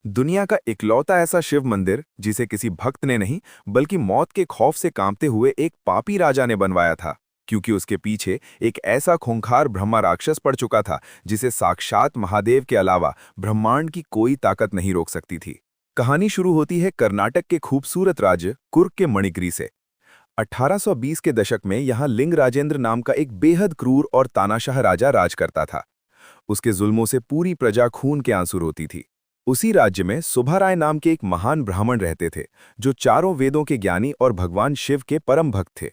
दुनिया का इकलौता ऐसा शिव मंदिर जिसे किसी भक्त ने नहीं बल्कि मौत के खौफ से कांपते हुए एक पापी राजा ने बनवाया था, क्योंकि उसके पीछे एक ऐसा खूंखार ब्रह्मा राक्षस पड़ चुका था जिसे साक्षात महादेव के अलावा ब्रह्मांड की कोई ताकत नहीं रोक सकती थी। कहानी शुरू होती है कर्नाटक के खूबसूरत राज्य कुर्ग के मणिगिरी से। 1820 के दशक में यहाँ लिंग राजेंद्र नाम का एक बेहद क्रूर और तानाशाह राजा राज करता था। उसके जुल्मों से पूरी प्रजा खून के आंसू रोती थी। उसी राज्य में सुभाराय नाम के एक महान ब्राह्मण रहते थे, जो चारों वेदों के ज्ञानी और भगवान शिव के परम भक्त थे।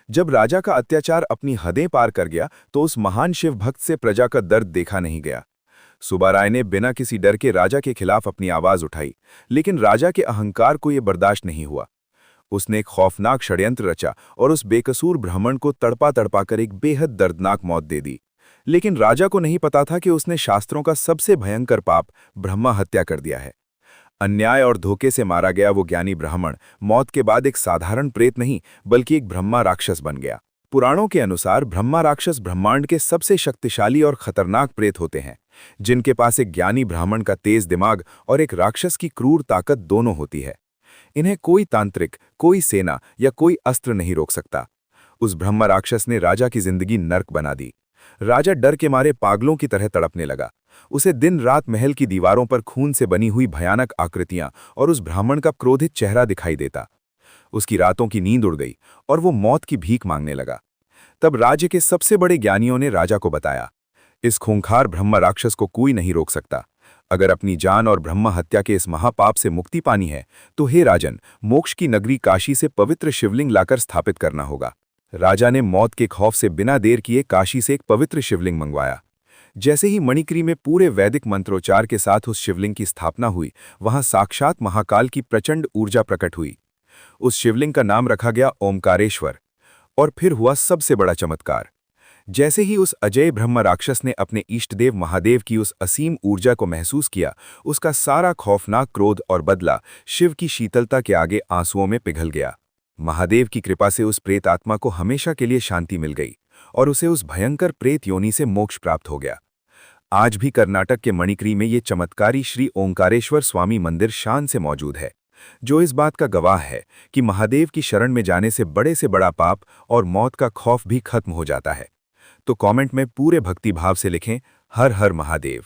जब राजा का अत्याचार अपनी हदें पार कर गया तो उस महान शिव भक्त से प्रजा का दर्द देखा नहीं गया। सुबाराय ने बिना किसी डर के राजा के खिलाफ अपनी आवाज उठाई, लेकिन राजा के अहंकार को यह बर्दाश्त नहीं हुआ। उसने एक खौफनाक षड्यंत्र रचा और उस बेकसूर ब्राह्मण को तड़पा तड़पा कर एक बेहद दर्दनाक मौत दे दी। लेकिन राजा को नहीं पता था कि उसने शास्त्रों का सबसे भयंकर पाप ब्रह्मा हत्या कर दिया है। अन्याय और धोखे से मारा गया वो ज्ञानी ब्राह्मण मौत के बाद एक साधारण प्रेत नहीं बल्कि एक ब्रह्मा राक्षस बन गया। पुराणों के अनुसार ब्रह्मा राक्षस ब्रह्मांड के सबसे शक्तिशाली और खतरनाक प्रेत होते हैं, जिनके पास एक ज्ञानी ब्राह्मण का तेज दिमाग और एक राक्षस की क्रूर ताकत दोनों होती है। इन्हें कोई तांत्रिक, कोई सेना या कोई अस्त्र नहीं रोक सकता। उस ब्रह्मा राक्षस ने राजा की जिंदगी नर्क बना दी। राजा डर के मारे पागलों की तरह तड़पने लगा। उसे दिन रात महल की दीवारों पर खून से बनी हुई भयानक आकृतियां और उस ब्राह्मण का क्रोधित चेहरा दिखाई देता। उसकी रातों की नींद उड़ गई और वो मौत की भीख मांगने लगा। तब राज्य के सबसे बड़े ज्ञानियों ने राजा को बताया, इस खूंखार ब्रह्मा राक्षस को कोई नहीं रोक सकता। अगर अपनी जान और ब्रह्मा हत्या के इस महापाप से मुक्ति पानी है तो हे राजन, मोक्ष की नगरी काशी से पवित्र शिवलिंग लाकर स्थापित करना होगा। राजा ने मौत के खौफ से बिना देर किए काशी से एक पवित्र शिवलिंग मंगवाया। जैसे ही मणिगिरी में पूरे वैदिक मंत्रोच्चार के साथ उस शिवलिंग की स्थापना हुई, वहां साक्षात महाकाल की प्रचंड ऊर्जा प्रकट हुई। उस शिवलिंग का नाम रखा गया ओमकारेश्वर। और फिर हुआ सबसे बड़ा चमत्कार। जैसे ही उस अजय ब्रह्म राक्षस ने अपने इष्टदेव महादेव की उस असीम ऊर्जा को महसूस किया, उसका सारा खौफनाक क्रोध और बदला शिव की शीतलता के आगे आंसुओं में पिघल गया। महादेव की कृपा से उस प्रेत आत्मा को हमेशा के लिए शांति मिल गई और उसे उस भयंकर प्रेत योनि से मोक्ष प्राप्त हो गया। आज भी कर्नाटक के मणिगिरी में ये चमत्कारी श्री ओंकारेश्वर स्वामी मंदिर शान से मौजूद है, जो इस बात का गवाह है कि महादेव की शरण में जाने से बड़ा पाप और मौत का खौफ भी खत्म हो जाता है। तो कमेंट में पूरे भक्तिभाव से लिखें, हर हर महादेव।